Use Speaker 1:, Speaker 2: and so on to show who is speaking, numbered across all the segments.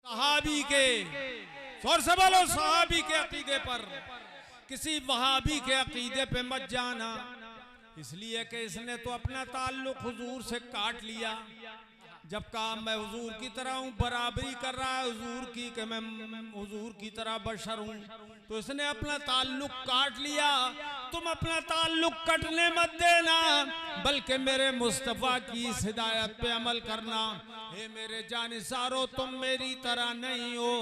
Speaker 1: सहाबी के जोर से बोलो सहाबी के अकीदे पर, किसी वहाबी के अकीदे पे मत जाना, इसलिए कि इसने तो अपना ताल्लुक हुजूर से काट लिया। जब कहा मैं हुजूर की तरह हूँ, बराबरी कर रहा है हुजूर की कि मैं हुजूर की तरह बशर हूँ, तो इसने अपना ताल्लुक काट लिया। तुम अपना ताल्लुक कटने मत देना, बल्कि मेरे मुस्तफ़ा की इस हिदायत पे अमल करना। हे मेरे जानिसारो, तुम मेरी तरह नहीं हो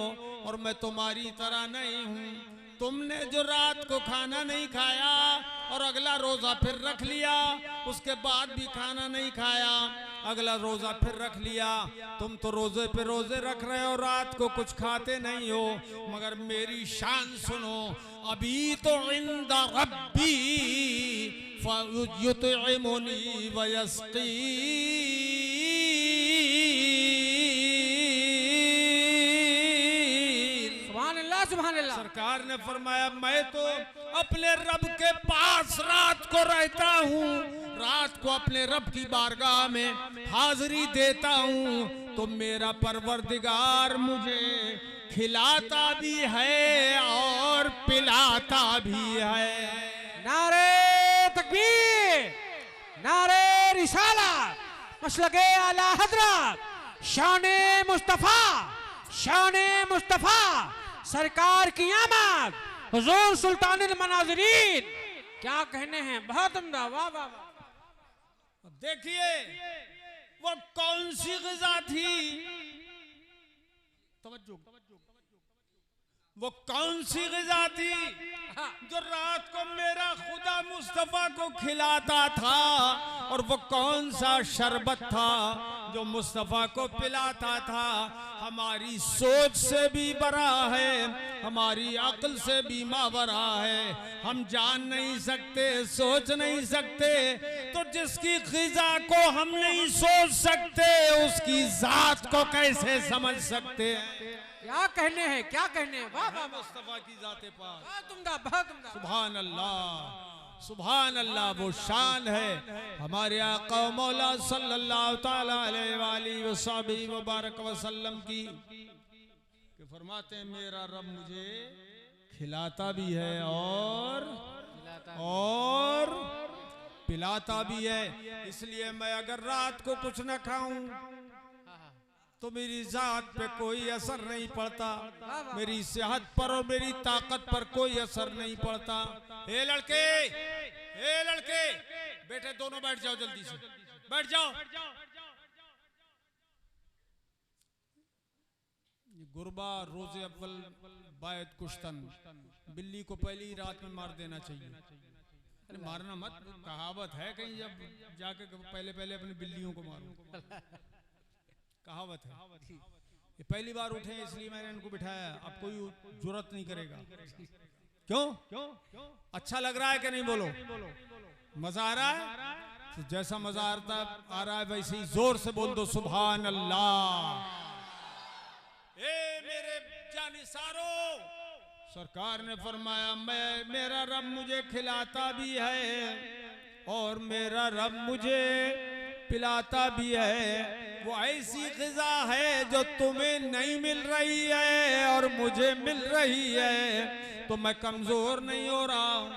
Speaker 1: और मैं तुम्हारी तरह नहीं हूँ। तुमने जो रात को खाना नहीं खाया और अगला रोजा फिर रख लिया, उसके बाद भी खाना नहीं खाया, अगला रोजा फिर रख लिया, तुम तो रोजे पे रोजे रख रहे हो, रात को कुछ खाते नहीं हो। मगर मेरी शान सुनो, अभी तो इंदा रब्बी फयुतइमुनी वयस्की। सरकार ने फरमाया मैं तो अपने रब के पास रात को रहता हूँ, रात को अपने रब की बारगाह में हाजिरी देता हूँ, तो मेरा परवरदिगार मुझे खिलाता भी है और पिलाता भी है।
Speaker 2: नारे तकबीर, नारे रिसालत, मसलके आला हजरत, शाने मुस्तफा, शाने मुस्तफा, सरकार की आमद, हुजूर सुल्तानुल मनाज़िरीन। क्या कहने हैं, बहुत उम्दा, वाह वाह वाह।
Speaker 1: देखिए वो कौन सी ग़िज़ा थी, तवज्जो, वो कौन सी ग़िज़ा थी जो रात को मेरा खुदा मुस्तफ़ा को खिलाता था, और वो कौन सा शरबत था जो मुस्तफ़ा को पिलाता था। हमारी सोच से भी बड़ा है, हमारी अक्ल से भी मावरा है, हम जान नहीं सकते, सोच नहीं सकते। तो जिसकी ग़िज़ा को हम नहीं सोच सकते, उसकी ज़ात को कैसे समझ सकते हैं।
Speaker 2: क्या कहने हैं, क्या कहने हैं, वाह वाह।
Speaker 1: मुस्तफ़ा की ज़ाते पाक,
Speaker 2: बहुत उम्दा, बहुत उम्दा।
Speaker 1: सुभान अल्लाह, सुभान अल्लाह। वो शान है हमारे आका मौला सल्लल्लाहु ताला अलैहि वसल्लम मुबारक वसल्लम की, कि फरमाते हैं मेरा रब मुझे खिलाता भी है और पिलाता भी है। इसलिए मैं अगर रात को कुछ न खाऊं तो मेरी जात पे कोई असर नहीं पड़ता, मेरी सेहत पर और मेरी ताकत पर कोई असर नहीं पड़ता। हे लड़के, हे लड़के, बेटे दोनों बैठ जाओ, जल्दी से बैठ जाओ। गुरबा रोजे अव्वल बायत कुश्तन, बिल्ली को पहली रात में मार देना चाहिए। अरे मारना मत, कहावत है कहीं जब जाके पहले पहले अपनी बिल्लियों को मारो, कहावत है। ये पहली बार उठे इसलिए मैंने इनको बिठाया, अब कोई जुर्रत नहीं करेगा। क्यों? अच्छा लग रहा है कि नहीं, बोलो मजा आ रहा है? तो जैसा मजा आ रहा है वैसे ही जोर से बोल दो सुभान अल्लाह। ए मेरे जानिसारो, सरकार ने फरमाया मेरा रब मुझे खिलाता भी है और मेरा रब मुझे पिलाता भी है। वो ऐसी ग़िज़ा है जो तुम्हें नहीं मिल रही है और मुझे मिल रही है, तो मैं कमजोर नहीं हो रहा हूं,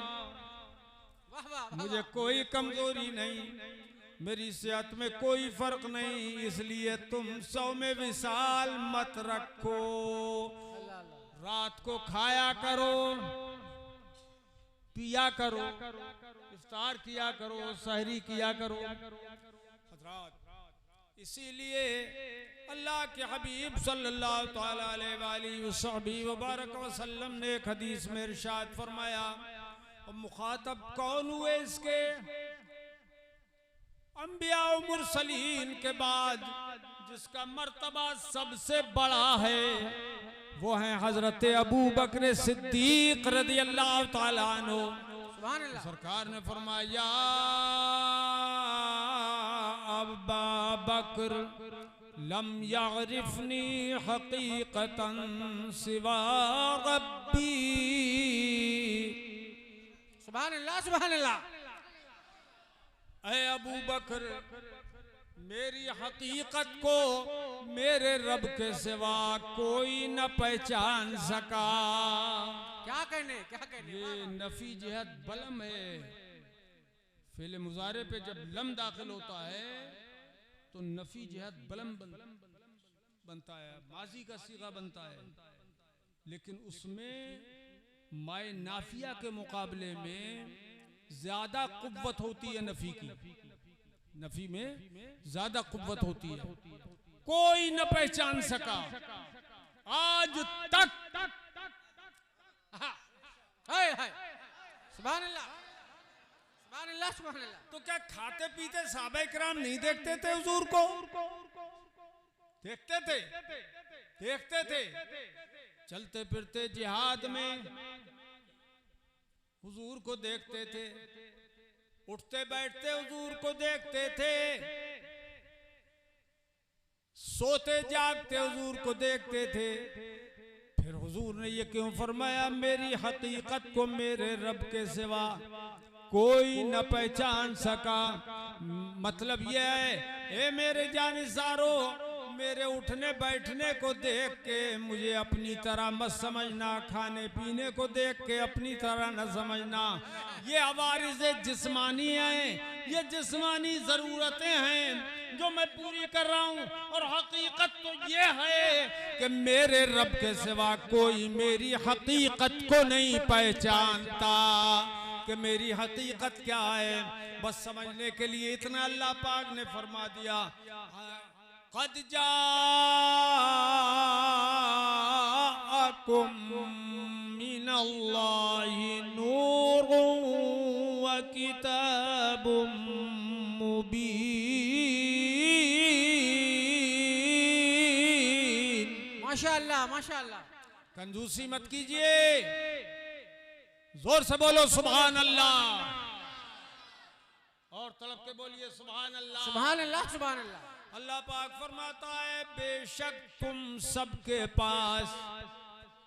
Speaker 1: मुझे कोई कमजोरी नहीं, मेरी सेहत में कोई फर्क नहीं। इसलिए तुम सौ में विसाल मत रखो, रात को खाया करो, पिया करो, इफ्तार किया करो, सहरी किया करो। हज़रात, इसीलिए अल्लाह के हबीब सल्लल्लाहु ताला अलैहि वसल्लम ने एक हदीस में इरशाद फरमाया, और मुखातब कौन हुए इसके? अंबिया और मुरसलीन के बाद जिसका मर्तबा सबसे बड़ा है वो है हजरत अबू बकर सिद्दीक रज़ियल्लाहु ताला अन्हु। सरकार ने फरमाया अबा बकर लम यअरिफनी हकीकतन सिवा रब्बी। सुभान अल्लाह, सुभान अल्लाह। अबू बकर, मेरी हकीकत को मेरे रब के सिवा कोई न पहचान सका।
Speaker 2: क्या कहने, क्या कहने।
Speaker 1: ये नफी जिहत बलम है। फेले मुजारे पे जब लम दाखिल होता है तो नफी जिहत बलम बनता है, माजी का सीगा बनता है, लेकिन उसमें माए नाफिया के मुकाबले में ज्यादा कुव्वत होती है नफी की। नफी में ज्यादा कुव्वत होती है। कोई न पहचान सका आज तक।
Speaker 2: हाय हाय, सुभान अल्लाह, सुभान अल्लाह, सुभान अल्लाह।
Speaker 1: तो क्या खाते पीते साहबे किराम नहीं देखते थे हुजूर को? देखते थे, देखते थे। चलते फिरते जिहाद में हुजूर को देखते थे, उठते बैठते हुजूर को देखते थे, सोते जागते हुजूर को देखते थे। फिर हुजूर ने ये क्यों फरमाया, मेरी हकीकत को मेरे रब के सिवा कोई न पहचान सका। मतलब यह है, ए मेरे जानिसारो, मेरे उठने बैठने को देख के मुझे अपनी तरह मत समझना, खाने पीने को देख के अपनी तरह न समझना। ये अवारिज़े जिस्मानी हैं, ये जिस्मानी ज़रूरतें हैं जो मैं पूरी कर रहा हूँ। और हकीकत तो ये है कि मेरे रब के सिवा कोई मेरी हकीकत को नहीं पहचानता। कि मेरी हकीकत क्या है, बस समझने के लिए इतना अल्लाह पाक ने फरमा दिया, क़द जाअकुम मिनल्लाहि नूरुन व किताबुम मुबीन।
Speaker 2: माशाअल्लाह, माशाअल्लाह।
Speaker 1: कंजूसी मत कीजिए, जोर से बोलो सुभान अल्लाह, और तड़प के बोलिए सुभान अल्लाह,
Speaker 2: सुभान अल्लाह, सुभान अल्लाह।
Speaker 1: अल्लाह पाक फरमाता है, बेशक तुम सबके पास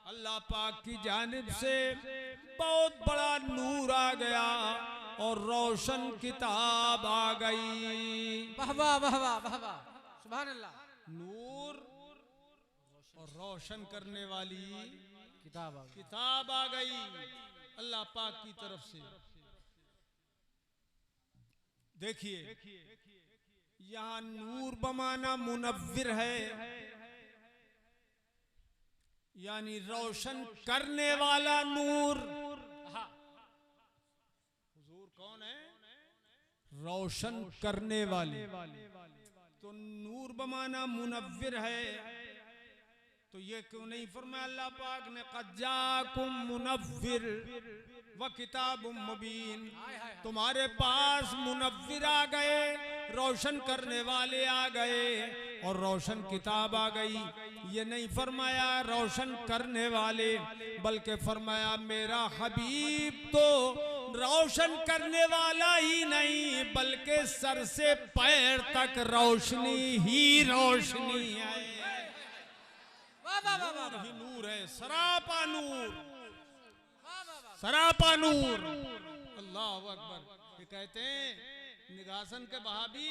Speaker 1: अल्लाह पाक की जानिब से बहुत बड़ा नूर आ गया और रोशन किताब आ गई।
Speaker 2: वाह वाह वाह वाह वाह वाह, सुभान अल्लाह।
Speaker 1: नूर और रोशन करने वाली
Speaker 2: किताब आ गई,
Speaker 1: किताब आ गई अल्लाह पाक की तरफ से। देखिए यहाँ नूर बमाना मुनव्विर है, यानी रोशन करने वाला नूर। हुजूर कौन है? रोशन करने वाले। तो नूर बमाना मुनव्विर है, तो ये क्यों नहीं फरमाया अल्लाह पाक ने, क़द जाअकुम मुनव्विर व किताबुम मुबीन। तुम्हारे पास मुनव्विर आ गए, रोशन करने वाले आ गए और रोशन किताब आ गई। ये नहीं फरमाया रोशन करने वाले, बल्कि फरमाया मेरा हबीब तो रोशन करने वाला ही नहीं, बल्कि सर से पैर तक रोशनी ही रोशनी है। नूर ही नूर है, सरापा नूर, सरापा नूर। अल्लाह अकबर। ये कहते हैं निगासन के बहाबी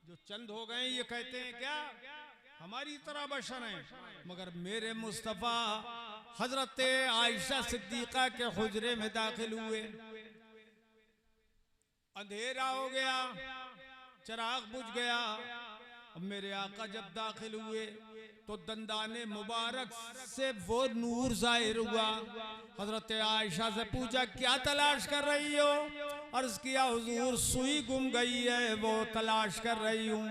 Speaker 1: जो चंद हो गए, ये कहते हैं क्या हमारी तरह बशर हैं, मगर मेरे मुस्तफ़ा हजरत आयशा सिद्दीका के हुजरे में दाखिल हुए, अंधेरा हो गया, चिराग बुझ गया। अब मेरे आका जब दाखिल हुए तो दंदाने मुबारक से वो नूर जाहिर हुआ। हजरत आयशा से पूछा क्या तलाश कर रही हो? अर्ज किया हुजूर सुई गुम गई है, वो तलाश कर रही हूँ।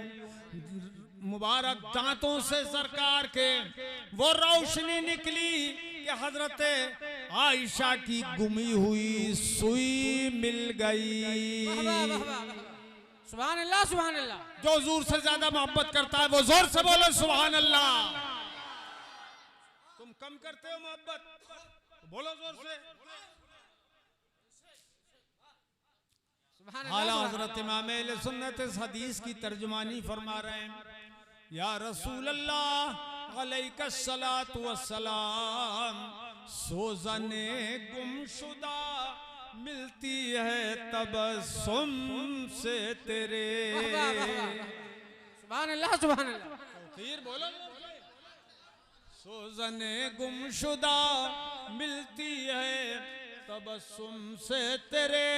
Speaker 1: मुबारक दांतों से सरकार के वो रोशनी निकली कि हजरत आयशा की गुमी हुई सुई मिल गई।
Speaker 2: सुभान अल्लाह, सुभान अल्लाह।
Speaker 1: जो हुजूर से ज्यादा मोहब्बत करता है वो जोर से बोलो सुभान अल्लाह। तुम कम करते हो मोहब्बत, बोलो जोर से। आला हजरत इमाम अहले सुन्नत इस हदीस की तर्जुमानी फरमा रहे हैं, या रसूल अल्लाह अलैका सलातु वस्सलाम, सोज़ने गुमशुदा मिलती है तबस्सुम से तेरे।
Speaker 2: सुभान अल्लाह सुभान अल्लाह।
Speaker 1: तौकीर बोलो। सोजने गुमशुदा मिलती है तबस्सुम से तेरे,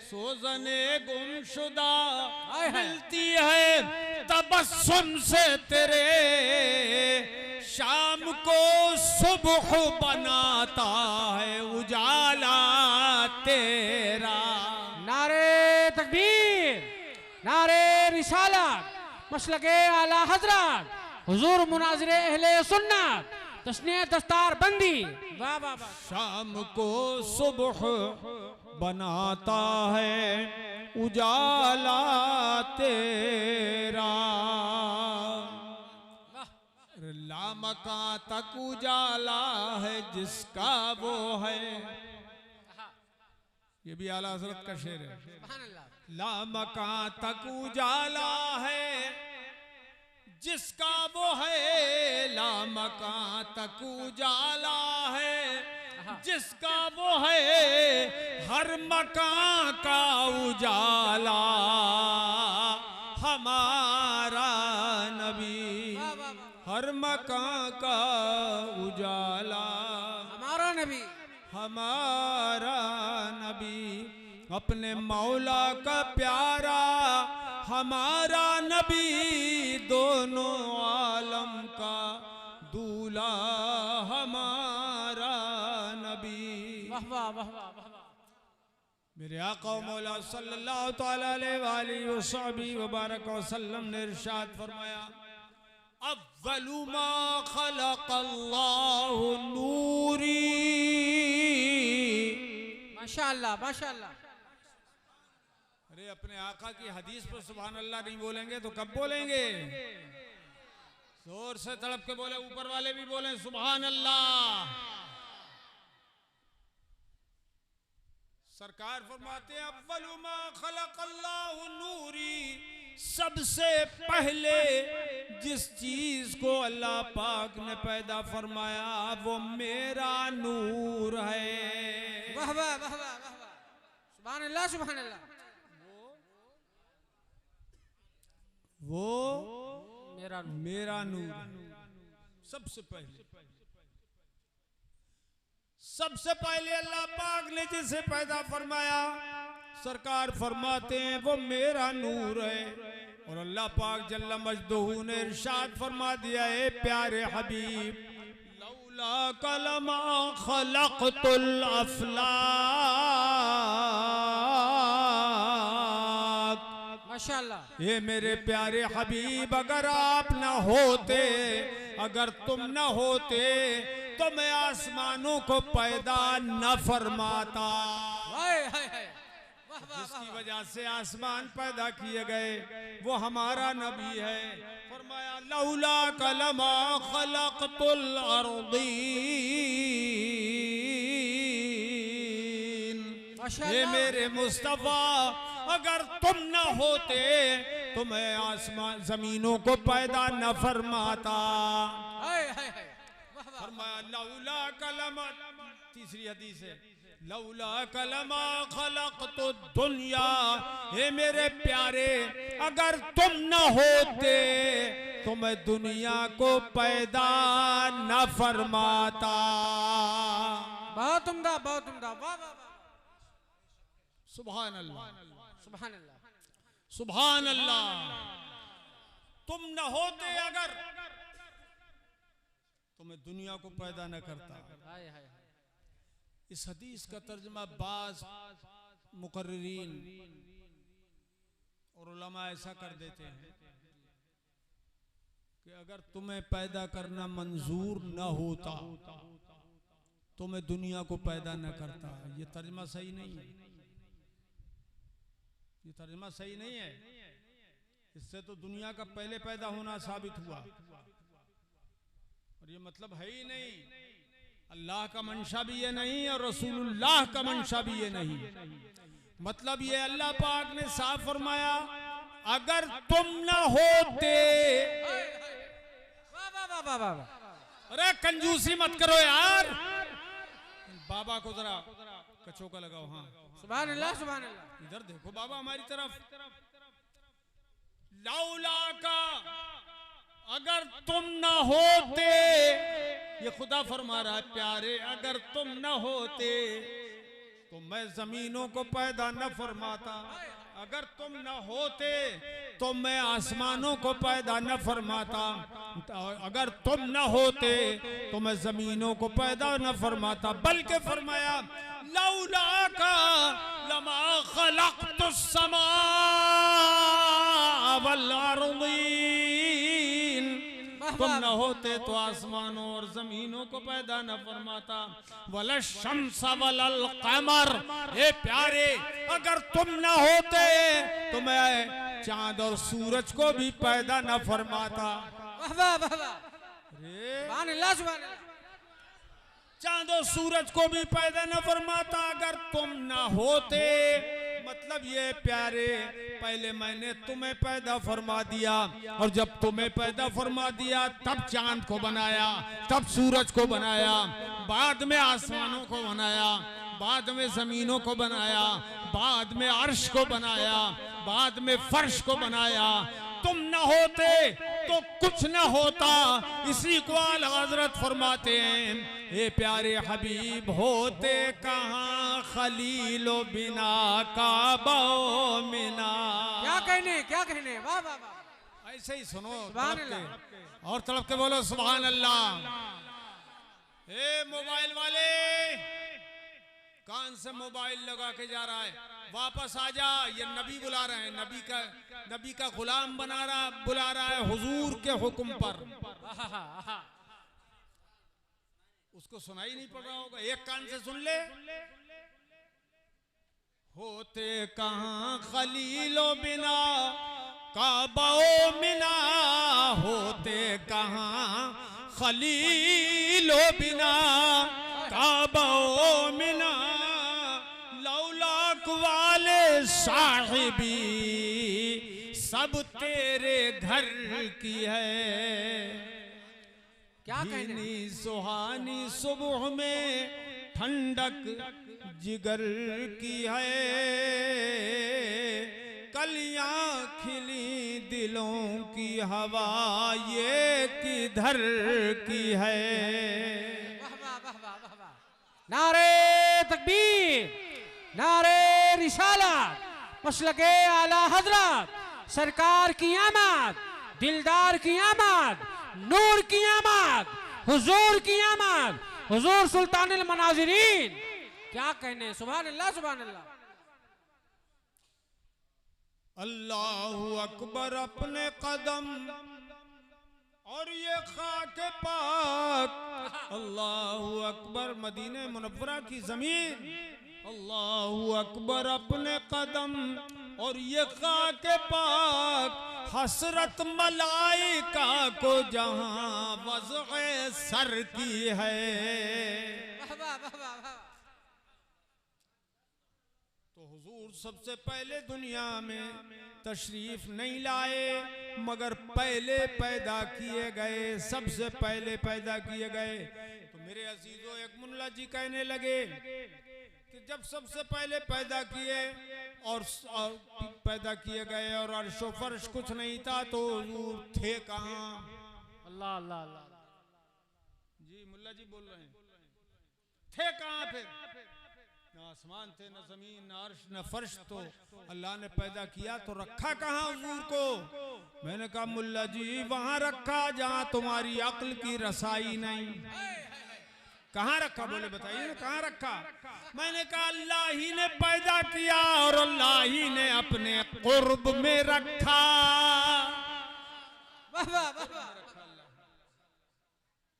Speaker 1: सोजने गुमशुदा मिलती है तबस्सुम से तेरे, शाम को सुबह बनाता है उजाला तेरा।
Speaker 2: नारे तकबीर, नारे रिसालत, मसलके आला हजरत, हुजूर मुनाज़िरे अहले सुन्नत, तस्नीह दस्तार बंदी। वाह वाह वाह।
Speaker 1: शाम को सुबह बनाता है उजाला तेरा, लामका तक उजाला है जिसका वो है। ये भी आला हजरत का शेर है।
Speaker 2: सुभान अल्लाह।
Speaker 1: लामका तक उजाला है जिसका वो है, लामका तक उजाला है जिसका वो है, हर मकान का उजाला हमारा नबी, हर मकान का उजाला
Speaker 2: हमारा नबी,
Speaker 1: हमारा नबी, अपने मौला का प्यारा हमारा नबी, दोनों आलम का दूल्हा हमारा नबी।
Speaker 2: वाह वाह वाह वाह वाह।
Speaker 1: मेरे आका व मौला सल्लल्लाहु तआला अलैहि व बारक वसल्लम ने इरशाद फरमाया, अव्वलु मा खलक़ल्लाहु नूरी।
Speaker 2: माशाअल्लाह माशाअल्लाह।
Speaker 1: अरे अपने आका की हदीस पर सुभान अल्लाह नहीं बोलेंगे तो कब बोलेंगे? जोर से तड़प के बोले, ऊपर वाले भी बोले सुभान अल्लाह। सरकार फरमाते हैं अव्वलु मा खलक़ल्लाहु नूरी, सबसे पहले जिस चीज को अल्लाह पाक ने पैदा फरमाया वो मेरा नूर है।
Speaker 2: वाह वाह वाह वाह वाह। सुभान अल्लाह सुभान अल्लाह।
Speaker 1: वो
Speaker 2: मेरा
Speaker 1: नूर सबसे पहले अल्लाह पाक ने जिसे पैदा फरमाया, सरकार फरमाते हैं वो मेरा नूर है। और अल्लाह पाक जल्ला मजदूहू ने इरशाद फरमा दिया है, प्यारे हबीब, लौला कलमा खलक़तुल अफ़लाक।
Speaker 2: माशाअल्लाह।
Speaker 1: ये मेरे प्यारे हबीब, अगर आप न होते, अगर तुम न होते तो मैं आसमानों को पैदा न फरमाता। जिसकी वजह से आसमान पैदा किए गए वो हमारा नबी है। फरमाया लौला कलमा खलक़तुल अर्दीन। ये मेरे मुस्तफा, अगर तुम न होते तो मैं आसमान जमीनों को पैदा न फरमाता। फरमाया लौला कलमा, तीसरी हदीस है, लौला कलमा खलक़तु दुनिया। हे मेरे प्यारे, अगर तुम न होते तो मैं दुनिया को पैदा न फरमाता।
Speaker 2: बहुत उम्दा बहुत उम्दा। वाह वाह वाह।
Speaker 1: सुभान अल्लाह
Speaker 2: सुभान अल्लाह
Speaker 1: सुभान अल्लाह। तुम न होते अगर तो मैं दुनिया को पैदा न करता।
Speaker 2: हाय हाय।
Speaker 1: इस हदीस का तर्जुमा बाज मुकर्रिरीन और उलमा ऐसा कर देते हैं कि अगर तुम्हें पैदा करना मंजूर न होता तो मैं दुनिया को पैदा न करता। ये तर्जुमा सही नहीं है, ये तर्जुमा सही नहीं है। इससे तो दुनिया का पहले पैदा होना साबित हुआ और ये मतलब है ही नहीं। अल्लाह का मंशा भी ये नहीं और रसूलुल्लाह का मंशा भी ये नहीं। मतलब ये अल्लाह पाक ने साफ फरमाया, अगर तुम न होते। अरे कंजूसी मत करो यार, बाबा को जरा कचोका लगाओ। हाँ
Speaker 2: सुभान अल्लाह सुभान अल्लाह।
Speaker 1: इधर देखो बाबा हमारी तरफ। लौला का, अगर तुम न होते, ये खुदा फरमा रहा है प्यारे, अगर तुम न होते तो मैं जमीनों को पैदा न फरमाता, अगर तुम न होते तो मैं आसमानों को पैदा न फरमाता, अगर तुम न होते तो मैं जमीनों को पैदा न फरमाता, बल्कि फरमाया लौला का लमा खलक़्तुस समा वल अर्दीन, तुम न होते तो आसमानों और जमीनों को पैदा न फरमाता, वल शम्स वल कमर, ए प्यारे अगर तुम न होते तो मैं चांद और सूरज को भी पैदा न फरमाता।
Speaker 2: वाह वाह वाह, सुभान अल्लाह सुभान अल्लाह।
Speaker 1: चांद और सूरज को भी पैदा न फरमाता अगर तुम न होते, मतलब ये प्यारे पहले मैंने तुम्हें पैदा फरमा दिया, और जब तुम्हें पैदा फरमा दिया तब चांद को बनाया, तब सूरज को बनाया, बाद में आसमानों को बनाया, बाद में जमीनों को बनाया, बाद में अर्श को बनाया, बाद में फर्श को बनाया। तुम न होते तो कुछ न होता। इसी को आला हजरत फरमाते हैं, ए प्यारे हबीब होते कहाँ खलीलो बिना काबो मिना।
Speaker 2: क्या कहने, वाह वाह वाह।
Speaker 1: ऐसे ही सुनो
Speaker 2: सुभान
Speaker 1: तड़प
Speaker 2: अल्लाह।
Speaker 1: के, और तड़प के बोलो सुभान अल्लाह। ए मोबाइल वाले, कान से मोबाइल लगा के जा रहा है, वापस आ जा, ये नबी बुला रहे हैं, नबी का गुलाम बुला रहा है हुजूर के हुक्म पर। उसको सुनाई नहीं पड़ रहा होगा, एक कान से सुन ले। होते कहाँ खलीलो बिना काबो मिना, होते कहाँ खलीलो बिना काबो मिना, लौलाक वाले साहिबी सब तेरे घर की है।
Speaker 2: क्या कहने,
Speaker 1: भीनी सुहानी सुबह में ठंडक जिगर की है, कलियां खिली दिलों की हवा ये किधर की है।
Speaker 2: वाह वाह वाह वाह वाह वाह। नारे तकबीर, नारे रिसालत, मसलके आला हजरत, सरकार की आमद, दिलदार की आमद, नूर की आमद, हुजूर की आमद, हुजूर सुल्तानुल मनाजिरीन। क्या कहने, सुभान अल्लाह सुभान अल्लाह।
Speaker 1: अल्लाहु अकबर अपने कदम और ये खाके पाक, अल्लाहु अकबर मदीने मुनव्वरा की जमीन, अल्लाहु अकबर अपने कदम और ये खाके पाक, हसरत मलाइका को जहां वज़े सर की है।
Speaker 2: वाह वाह वाह वाह वाह।
Speaker 1: तो हुजूर सबसे पहले दुनिया में तशरीफ नहीं लाए, मगर पहले पैदा किए गए, सबसे पहले पैदा किए गए। तो मेरे अजीजों, एक मुल्ला जी कहने लगे कि जब सबसे पहले पैदा किए और पैदा किए गए और अर्शो फर्श कुछ नहीं था, तो हुजूर थे कहाँ?
Speaker 2: अल्लाह अल्लाह अल्लाह।
Speaker 1: जी मुल्ला जी बोल रहे हैं, थे कहाँ फिर? न आसमान थे, न जमीन, न अर्श, न फर्श, तो अल्लाह ने पैदा किया तो रखा कहाँ हुजूर को? मैंने कहा मुल्ला जी वहां रखा जहां तुम्हारी अक्ल की रसाई नहीं। कहाँ रखा? बोले बताइए ना कहाँ रखा? मैंने कहा अल्लाह ही ने पैदा किया और अल्लाह ही ने अपने कुर्ब में रखा।
Speaker 2: वाह वाह वाह वाह।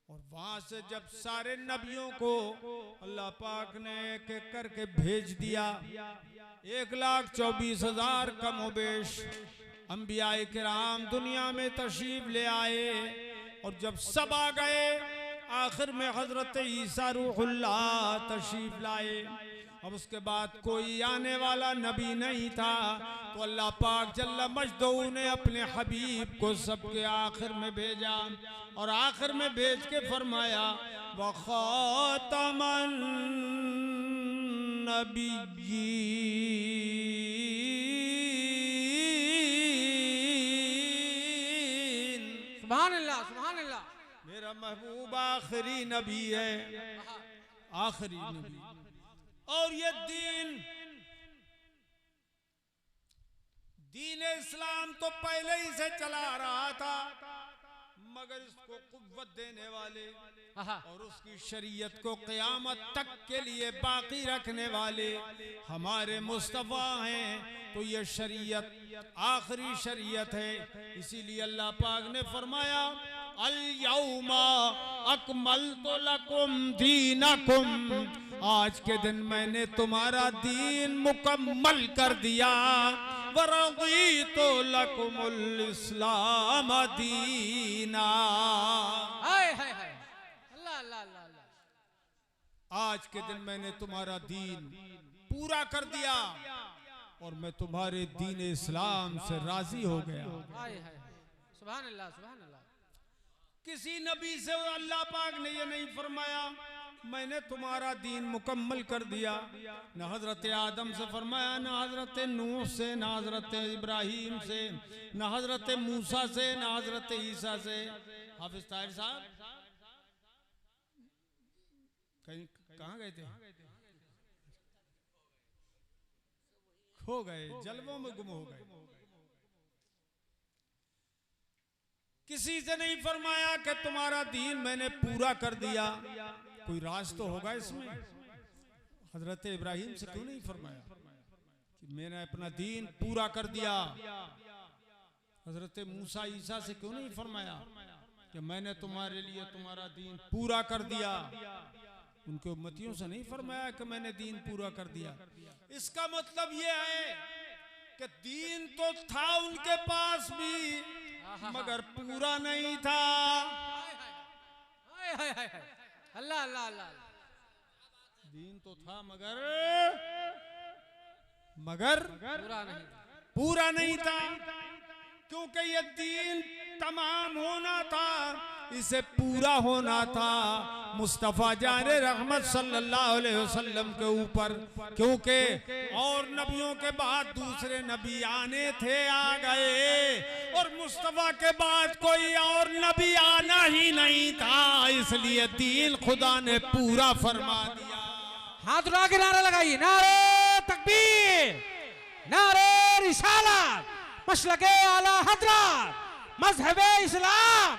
Speaker 1: और वहां से जब सारे नबियों को अल्लाह पाक ने एक एक करके भेज दिया, 1,24,000 कमोबेश अंबियाए किराम दुनिया में तशरीफ ले आए। और जब सब आ गए, आखिर में हजरत ईसा रूहुल्लाह तशरीफ लाए। अब उसके बाद कोई आने वाला नबी नहीं था, तो अल्लाह पाक जल्ला मजदू ने अपने हबीब को सबके आखिर में भेजा, और आखिर में भेज के फरमाया व खातमन नबिय्यीन। मेरा महबूब आखिरी नबी है, आखिरी नबी। और ये दीन इस्लाम तो पहले ही से चला आ रहा था, मगर इसको कुव्वत देने वाले और उसकी शरीयत को क़यामत तक के लिए बाकी रखने वाले हमारे मुस्तफ़ा हैं। तो ये शरीयत आखिरी शरीयत है। इसीलिए अल्लाह पाक ने फरमाया अल यौमा अकमलतु लकुम दीनकुम, आज के दिन मैंने तुम्हारा दीन मुकम्मल कर दिया। वरदीतु लकुमुल इस्लाम दीना।
Speaker 2: अल्लाह अल्लाह अल्लाह,
Speaker 1: आज के दिन मैंने तुम्हारा दीन पूरा कर दिया और मैं तुम्हारे दीन इस्लाम से राजी हो गया।
Speaker 2: सुभान अल्लाह सुभान अल्लाह।
Speaker 1: किसी नबी से अल्लाह पाक ने ये नहीं फरमाया मैंने तुम्हारा दीन मुकम्मल कर दिया। न हजरत आदम से फरमाया, न हजरत नूह से, न हजरत इब्राहिम से, न हजरत मूसा से, न हजरत ईसा से। हाफिज ताहिर साहब कहीं कहाँ गए थे? खो गए, जलवों में गुम हो गए। किसी से नहीं फरमाया कि तुम्हारा दीन मैंने पूरा कर दिया। कोई राज तो होगा इसमें। हजरत इब्राहिम से क्यों नहीं फरमाया कि मैंने अपना दीन पूरा कर दिया? हजरत मूसा ईसा से क्यों नहीं फरमाया कि मैंने तुम्हारे लिए तुम्हारा दीन पूरा कर दिया? उनके उम्मतियों से नहीं फरमाया कि मैंने दीन पूरा कर दिया। इसका मतलब ये है कि दीन तो था उनके पास भी, मगर पूरा नहीं था।
Speaker 2: अल्लाह अल्लाह अल्लाह।
Speaker 1: दीन तो था मगर पूरा नहीं था। क्योंकि ये दीन तमाम होना था, इसे पूरा होना था मुस्तफ़ा जाने रहमत सल्लल्लाहु अलैहि वसल्लम के ऊपर। क्योंकि और नबियों के बाद दूसरे नबी आने थे, आ गए, और मुस्तफ़ा के बाद कोई और नबी आना ही नहीं था। इसलिए दीन खुदा ने पूरा फरमा दिया।
Speaker 2: हाथ उठा के नारा लगाइए, नारे तकबीर, नारे रिसालत, मसलके आला हजरत, मजहबे इस्लाम,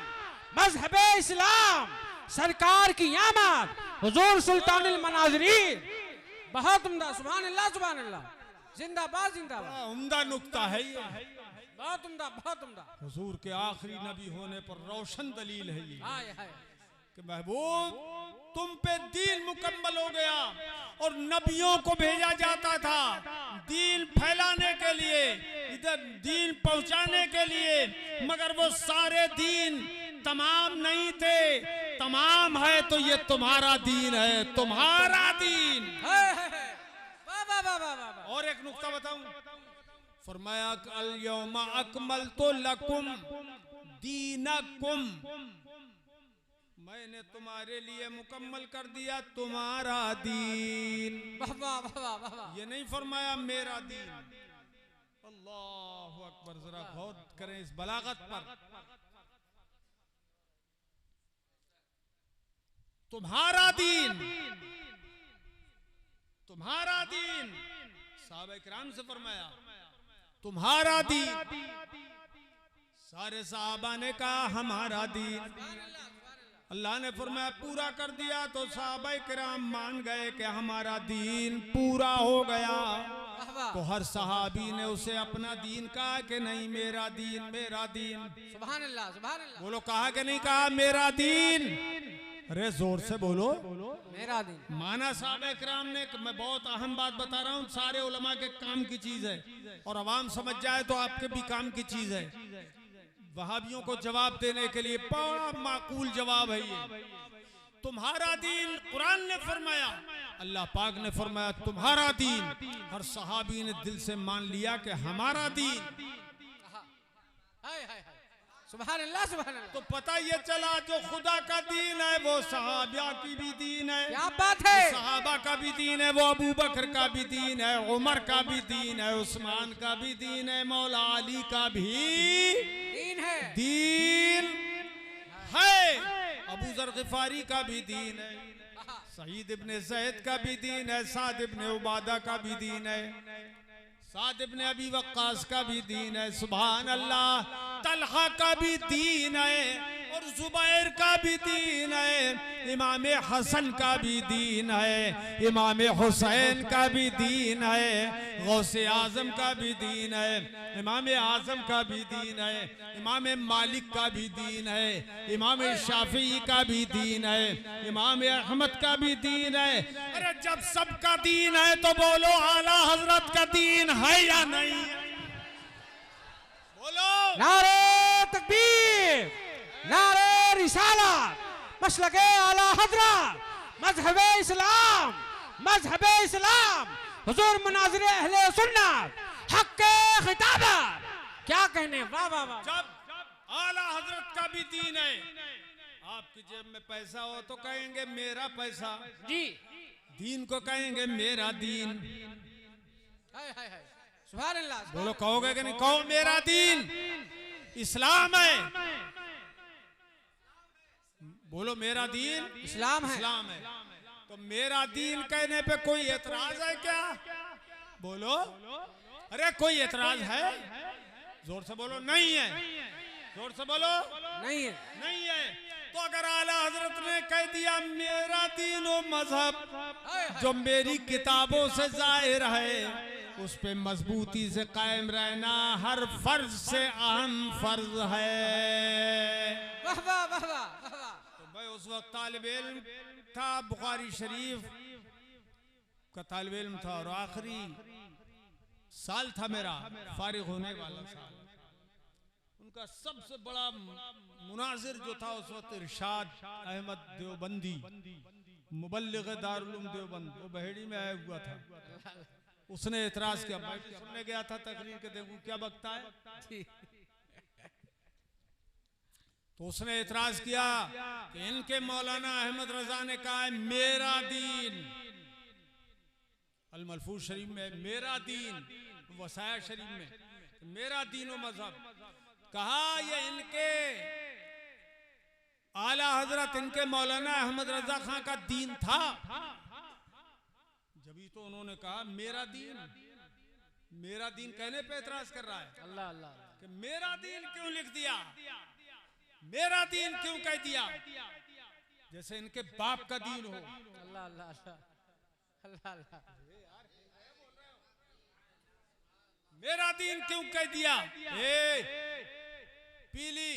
Speaker 2: मजहबे इस्लाम, सरकार की आमद, हुजूर सुल्तानुल मनाज़िरीन। बहुत उम्दा, सुभान अल्लाह सुभान अल्लाह, जिंदाबाद जिंदाबाद।
Speaker 1: उम्दा नुक्ता है ये,
Speaker 2: बहुत उम्दा बहुत उम्दा।
Speaker 1: हुजूर के आखिरी नबी होने पर रोशन दलील है ये
Speaker 2: हाय हाय
Speaker 1: कि महबूब तुम पे दीन मुकम्मल हो गया। और नबियों को भेजा जाता था दीन फैलाने के लिए, इधर दीन पहुंचाने के लिए, मगर वो सारे दीन तमाम नहीं थे। तमाम है तो ये तुम्हारा दीन है, तुम्हारा दीन। और एक नुक्ता बताऊं, फरमाया अल यौमा अकमलतु लकुम दीनकुम, मैंने तुम्हारे लिए मुकम्मल कर दिया तुम्हारा दीन। ये नहीं फरमाया मेरा दीन। अल्लाहु अकबर। जरा गौर करें इस बलागत पर। तुम्हारा दीन, तुम्हारा दीन। सहाबा इकराम से फरमाया तुम्हारा दीन। सारे सहाबा ने कहा हमारा दीन। अल्लाह ने फरमाया पूरा कर दिया। तो सहाबा किराम मान गए कि हमारा दीन पूरा हो गया। तो हर सहाबी ने उसे अपना दीन कहा कि नहीं मेरा दीन, मेरा दीन।
Speaker 2: सुभान अल्लाह सुभान अल्लाह।
Speaker 1: बोलो कहा कि नहीं कहा मेरा दीन? अरे जोर से बोलो
Speaker 2: मेरा दीन।
Speaker 1: माना सहाबा किराम ने। मैं बहुत अहम बात बता रहा हूँ, सारे उलमा के काम की चीज है और अवाम समझ जाए तो आपके भी काम की चीज है। वहाबियों को जवाब देने के लिए बड़ा माकूल जवाब है ये। तुम्हारा दीन कुरान ने फरमाया, अल्लाह पाक ने फरमाया तुम्हारा दीन। हर सहाबी ने दिल से मान लिया कि हमारा दीन।
Speaker 2: सुभान अल्लाह सुभान अल्लाह।
Speaker 1: तो पता ये चला जो खुदा का दीन है वो सहाबा की भी दीन है।
Speaker 2: क्या बात है।
Speaker 1: सहाबा का भी दीन है, वो अबू बकर का भी दीन है, उमर का भी दीन है, उस्मान का भी दीन है, मौला अली का भी दीन है। दीन है, अबू जर गिफारी का भी दीन है, सईद इब्ने ज़ैद का भी दीन है, साद इब्ने उबादा का भी दीन है, साद इब्ने अबी वक्कास का भी दीन है, सुभान अल्लाह, तलहा का भी दीन है और जुबैर का भी दीन है, इमाम हसन का भी दीन है, इमाम हुसैन का भी दीन है, गौसे आजम का भी दीन है, इमाम आजम का भी दीन है, इमाम मालिक का भी दीन है, इमाम शाफी का भी दीन है, इमाम अहमद का भी दीन है। अरे जब सबका दीन है तो बोलो आला हजरत का दीन है या नहीं है? बोलो।
Speaker 2: नारे तकबीर, नारे रिसालत, मसलके आला हजरत, मजहबे इस्लाम, मजहबे इस्लाम, हुजूर मुनाज़िर अहले सुन्नत, हक के खिताबत। क्या कहने, वाह वाह वाह।
Speaker 1: जब आला हजरत का भी दीन है, आपकी जेब में पैसा हो तो कहेंगे मेरा पैसा,
Speaker 2: जी,
Speaker 1: दीन को कहेंगे मेरा दीन।
Speaker 2: हाय हाय हाय, सुभान अल्लाह।
Speaker 1: बोलो, कहोगे कि नहीं? कहो मेरा दीन इस्लाम है। बोलो मेरा दीन
Speaker 2: इस्लाम है।
Speaker 1: इस्लाम है। तो मेरा दीन कहने पे कोई एतराज है क्या? बोलो, अरे कोई एतराज है? जोर से बोलो, नहीं है। जोर से बोलो,
Speaker 2: नहीं है।
Speaker 1: नहीं है। तो अगर आला हजरत ने कह दिया मेरा दीन व मजहब जो मेरी किताबों से जाहिर है, उस पे मजबूती से कायम रहना हर फर्ज से अहम फर्ज है।
Speaker 2: वाह वाह वाह वाह।
Speaker 1: तो मैं उस वक्त तालिब इल्म था, बुखारी शरीफ का तालिब इल्म था और आखिरी साल था मेरा, फारिग होने वाला साल। उनका सबसे बड़ा मुनाजिर जो था उस वक्त इरशाद अहमद देवबंदी, मुबल्लिग दारुल उलूम देवबंद, वो बहेड़ी में आया हुआ था। उसने एतराज किया, मैं सुनने गया था तकरीर के, देखूं क्या बकता है। तो उसने एतराज किया कि इनके मौलाना अहमद रजा ने कहा है मेरा दीन, अल मलफूज शरीफ में मेरा दीन, वसाया शरीफ में मेरा दीन व मजहब। कहा ये इनके आला हजरत, इनके मौलाना अहमद रजा खां का दीन था। जभी तो उन्होंने कहा मेरा दीन, मेरा दीन कहने पे एतराज कर रहा है।
Speaker 2: अल्लाह अल्लाह,
Speaker 1: कि मेरा दीन क्यों लिख दिया, मेरा दीन क्यों कह दिया, जैसे इनके बाप का दीन हो।
Speaker 2: अल्लाह अल्लाह अल्लाह अल्लाह,
Speaker 1: मेरा दीन क्यों कह दिया। पीली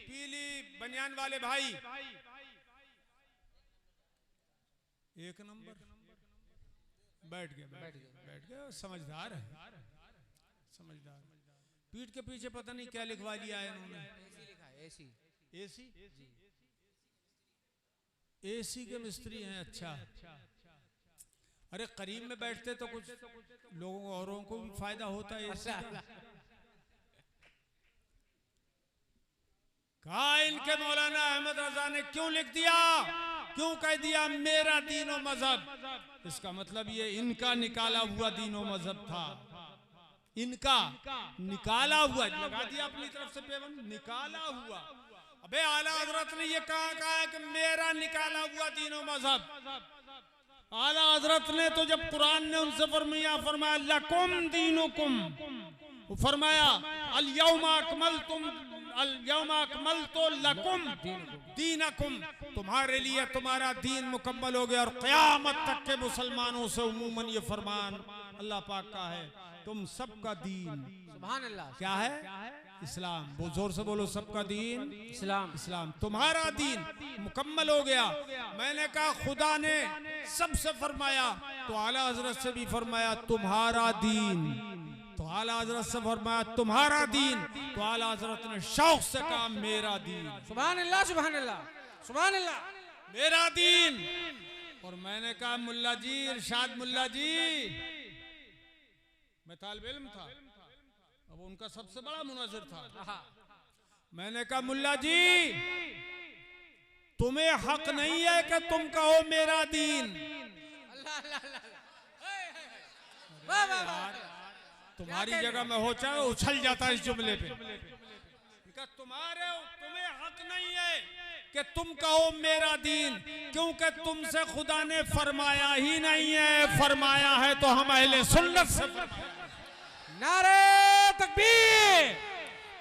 Speaker 1: पीली बनियान वाले भाई, एक नंबर बैठ गए, समझदार है, समझदार। पीठ के पीछे पता नहीं क्या लिखवा लिया है इन्होंने।
Speaker 2: एसी,
Speaker 1: एसी, एसी के मिस्त्री हैं। अच्छा, अरे करीब में बैठते तो कुछ लोगों औरों को भी फायदा होता है एसी का। कहा इनके मौलाना अहमद रजा ने क्यों लिख दिया, क्यों कह दिया मेरा दीन व मजहब। इसका मतलब ये इनका निकाला हुआ दीन व मजहब था, इनका निकाला हुआ, लगा दिया अपनी तरफ से पेबंद, निकाला हुआ। अबे आला हजरत ने ये कहा है कि मेरा निकाला हुआ दीन व मजहब। आला हजरत ने तो जब कुरान ने उनसे फरमाया लकुम दीनुकुम, फरमाया अल यौमा अकमलतु लकुम दीनकुम, तुम्हारे लिए तुम्हारा दीन मुकम्मल हो गया। और क़यामत तक के मुसलमानों से उमूमन ये फरमान अल्लाह पाक का है, तुम सबका दीन
Speaker 2: सुभान अल्लाह
Speaker 1: क्या है? इस्लाम। वो जोर से बोलो, सबका दीन
Speaker 2: इस्लाम,
Speaker 1: इस्लाम। तुम्हारा दीन मुकम्मल हो गया। मैंने कहा खुदा ने सबसे फरमाया तो आला हजरत से भी फरमाया तुम्हारा दीन, तो आला हजरत से फरमाया तुम्हारा दीन, तो आला हजरत ने शौक से कहा मेरा दीन।
Speaker 2: सुभान अल्लाह सुभान अल्लाह सुभान अल्लाह,
Speaker 1: मेरा दीन। और मैंने कहा मुल्ला जी, इरशाद मुल्ला जी, मैं तालिब इल्म था, अब उनका सबसे बड़ा मुनाजिर था। मैंने कहा मुल्ला जी तुम्हें हक नहीं है कि तुम कहो मेरा दीन।
Speaker 2: अल्लाह अल्लाह अल्लाह, वाह वाह वाह।
Speaker 1: तुम्हारी जगह में हो चाहे उछल जाता इस जुमले पे। तुम्हें हक नहीं है कि तुम कहो मेरा दीन, क्योंकि तुमसे खुदा ने फरमाया ही नहीं है, फरमाया है तो हम अहले सुन्नत से।
Speaker 2: नारे तकबीर,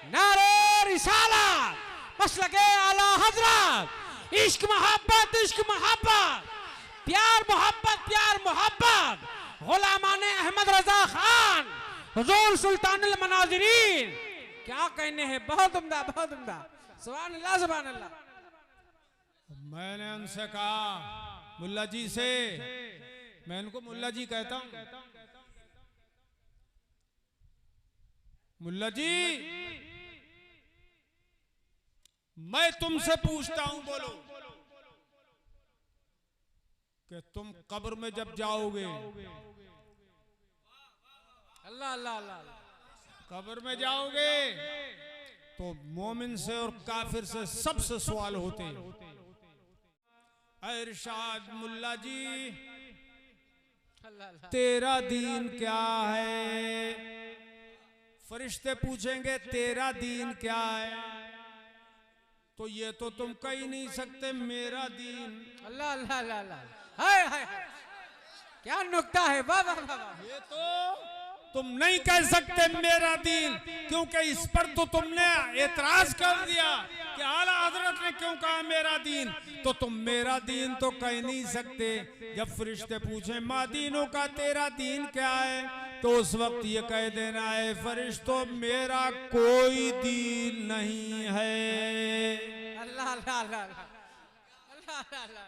Speaker 2: नारे रिसालत, मसलके आला हजरत, इश्क मोहब्बत, इश्क मोहब्बत, प्यार मोहब्बत, प्यार मोहब्बत, गुलामाने अहमद रजा खान, हुजूर सुल्तानुल मनाजिरीन। क्या कहने हैं, बहुत उम्दा, बहुत उम्दा। सुभान अल्लाह, सुभान अल्लाह।
Speaker 1: मैंने उनसे कहा, मुल्ला जी से, मैं इनको मुल्ला जी कहता हूं, मुल्ला जी मैं तुमसे पूछता हूं, बोलो कि तुम कब्र में जब जाओगे,
Speaker 2: अल्लाह अल्लाह अल्लाह,
Speaker 1: कब्र में जाओगे तो मोमिन से और काफिर से सबसे सवाल होते हैं। इरशाद मुल्ला जी तेरा दीन क्या है? फरिश्ते पूछेंगे तेरा दीन क्या है, तो ये तो तुम कह ही नहीं सकते मेरा दीन।
Speaker 2: अल्लाह अल्लाह अल्लाह अल्लाह, हाय हाय, क्या नुक्ता है, वाह वाह वाह।
Speaker 1: ये तो तुम नहीं कह सकते मेरा दीन, क्योंकि इस पर तो तुमने एतराज कर दिया कि आला हजरत ने क्यों कहा मेरा दीन, तो तुम मेरा दीन तो कह नहीं सकते। जब फरिश्ते पूछे मादीनों का तेरा दीन क्या है, तो उस वक्त ये कह देना है फरिश्तों मेरा कोई दीन नहीं है।
Speaker 2: अल्लाह अल्लाह अल्लाह अल्लाह अल्लाह,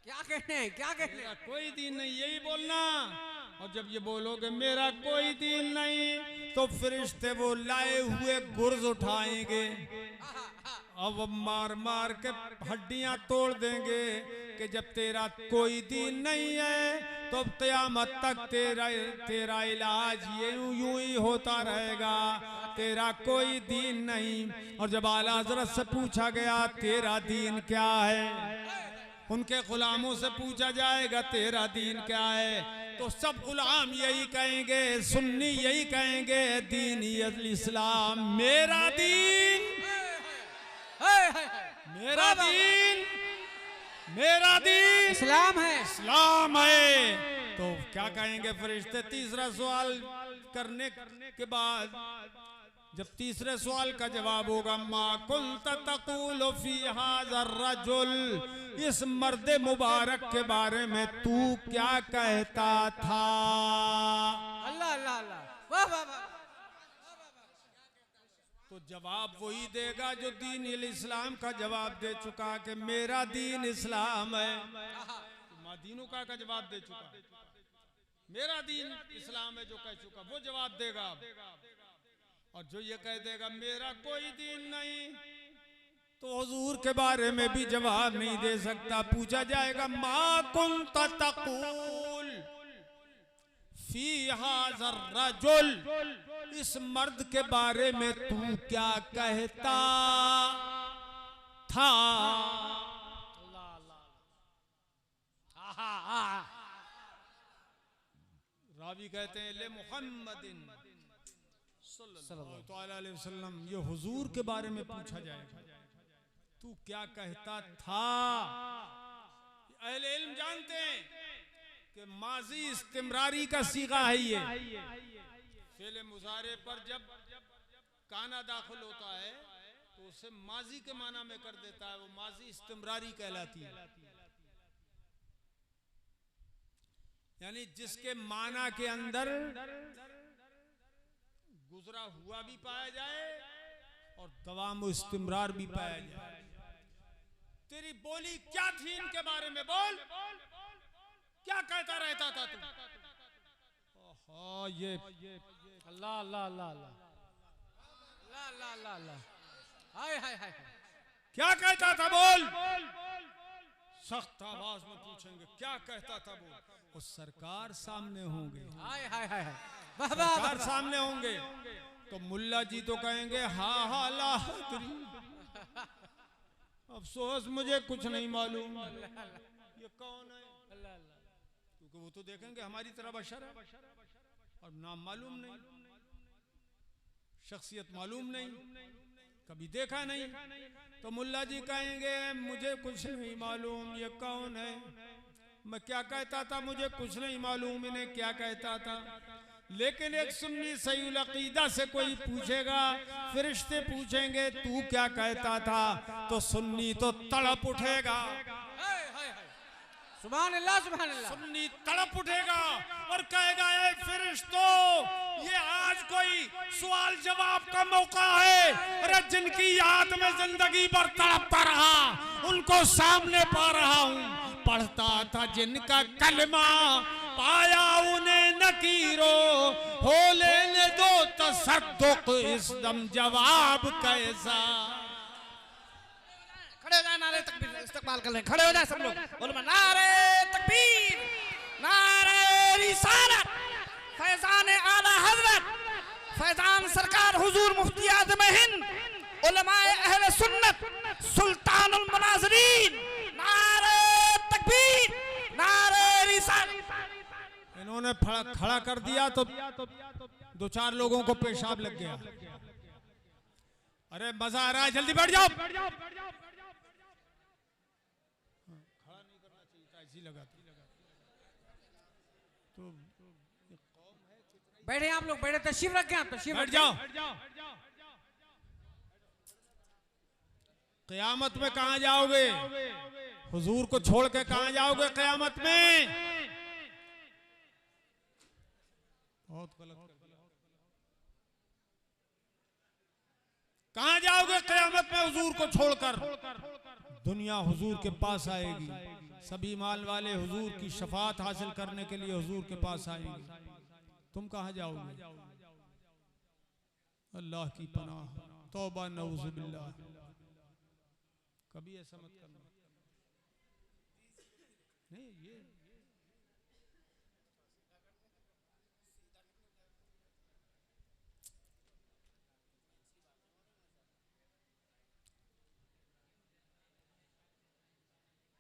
Speaker 2: क्या कहने हैं, क्या कहने हैं?
Speaker 1: कोई दीन नहीं, यही बोलना। और जब ये बोलोगे मेरा कोई दीन नहीं, तो फरिश्ते वो लाए हुए गुर्ज उठाएंगे, अब मार मार के हड्डियां तोड़ देंगे कि जब तेरा कोई दीन नहीं है तो क़यामत तक तेरा इलाज ये यूं ही होता रहेगा, तेरा कोई दीन नहीं। और जब आला हज़रत से पूछा गया तेरा दीन क्या है, उनके गुलामों से पूछा जाएगा तेरा दीन क्या है, तो सब गुलाम यही कहेंगे, सुन्नी यही कहेंगे दीन इस्लाम, मेरा दीन, मेरा दीन, मेरा दीन
Speaker 2: इस्लाम है,
Speaker 1: इस्लाम है। तो क्या कहेंगे फरिश्ते? तीसरा सवाल करने के बाद जब तीसरे सवाल का जवाब होगा मा कुंत तक़ूलु फी हाज़ा रजुल, इस मर्द मुबारक के बारे में तू क्या कहता था?
Speaker 2: अल्लाह अल्लाह अल्लाह, वाह वाह वाह।
Speaker 1: तो जवाब वही देगा जो दीन इस्लाम का जवाब दे चुका कि मेरा दीन इस्लाम है। दीनों का जवाब दे चुका, मेरा दीन इस्लाम है जो कह चुका वो जवाब देगा। और जो ये कह देगा मेरा कोई दीन नहीं, तो हुजूर के बारे में भी जवाब नहीं दे सकता। पूछा जाएगा मा कुंत तक़ूल फी हाज़ा रजुल, इस मर्द के बारे में तू क्या कहता था? रावी कहते हैं ले मुहम्मदिन सल्लल्लाहु अलैहि वसल्लम, ये हुजूर के बारे में पूछा जाएगा तू क्या कहता था। अहले इल्म जानते हैं कि माजी इस्तिमरारी का सीगा है ये, फेले मुजारे पर जब काना दाखिल होता है तो उसे माजी के माना में कर देता है, वो माजी इस्तिमरारी कहलाती है। यानी जिसके माना के अंदर गुजरा हुआ भी पाया जाए और दवाम इस्तिमरार भी पाया जाए। तेरी बोली क्या थी इनके बारे में, बोल क्या कहता रहता था तू? ये
Speaker 2: अल्लाह अल्लाह अल्लाह अल्लाह अल्लाह अल्लाह अल्लाह, हाय हाय हाय,
Speaker 1: क्या कहता था बोल? सख्त आवाज में पूछेंगे क्या कहता था बोल। और सरकार सामने होंगे,
Speaker 2: हाय हाय हाय,
Speaker 1: सरकार सामने होंगे तो मुल्ला जी तो कहेंगे हा हा ला अफसोस मुझे कुछ नहीं मालूम ये कौन है, क्योंकि वो तो देखेंगे हमारी तरह बशर है और नाम मालूम नहीं, शख्सियत मालूम नहीं, कभी देखा नहीं। तो मुल्ला जी कहेंगे मुझे कुछ नहीं मालूम ये कौन है। मैं क्या कहता था, मुझे कुछ नहीं मालूम इन्हें क्या कहता था। लेकिन एक सुन्नी सही अकीदा से कोई पूछेगा, फरिश्ते पूछेंगे तू क्या कहता था, तो सुन्नी तो तड़प उठेगा।
Speaker 2: सुभान अल्लाह सुभान अल्लाह।
Speaker 1: सुन्नी तड़प उठेगा और कहेगा ए फरिश्तो, ये आज कोई सवाल जवाब का मौका है। अरे जिनकी याद में जिंदगी भर तड़पता रहा उनको सामने पा रहा हूँ। पढ़ता था जिनका कलमा पाया उन्हें नकीरो, हो लेने दो तसद्दुक इस दम जवाब कैसा।
Speaker 3: खड़े हो जाए, नारे तकबीर इस्तेमाल कर लें। खड़े हो जाए सब लोग, बोलो नारे तकबीर, नारे रिसालत, फैजान आला हजरत, फैजान सरकार हुजूर मुफ्ती आज़म हिंद, उलमाए अहले सुन्नत, सुल्तानुल मुनाज़रीन, नारे तकबीर, नारे रिसालत।
Speaker 1: इन्होंने खड़ा कर दिया तो दो चार लोगों को पेशाब लग गया। अरे मजा आ रहा है, जल्दी बैठ जाओ। लगा तो
Speaker 2: बैठे आप लोग, बैठे, तशरीफ रखें आप, तशरीफ
Speaker 1: बैठ जाओ। क़यामत में कहां जाओगे? हुजूर को छोड़ के कहां जाओगे क़यामत में? बहुत गलत कर दिया। कहां जाओगे क़यामत में हुजूर को छोड़कर? दुनिया हुजूर के पास आएगी, सभी माल वाले हुजूर की शफाअत हासिल करने के लिए हुजूर के पास आएंगे। तुम कहां जाओगे? अल्लाह की पनाह, तौबा नऊज़ु बिल्लाह। कभी ऐसा मत करना। नहीं ये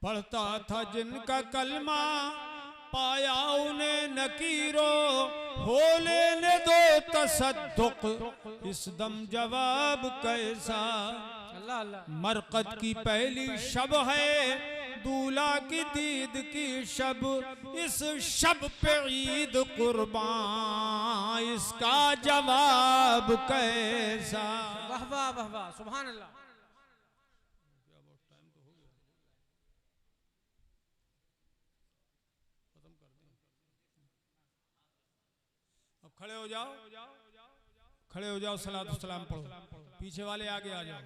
Speaker 1: पढ़ता था जिनका कलमा पाया उन्हें नकीरो, हो लेने दो तसद्दुक इस दम जवाब कैसा।
Speaker 2: अल्लाह अल्लाह।
Speaker 1: मरकत की पहली शब है, दूल्हा की दीद की शब, इस शब पे ईद कुर्बान, इसका जवाब कैसा।
Speaker 2: वाह वाह वाह वाह, सुभान अल्लाह।
Speaker 1: खड़े हो जाओ, खड़े हो जाओ, सलात सलाम पढ़ो। पीछे वाले आगे आ जाओ।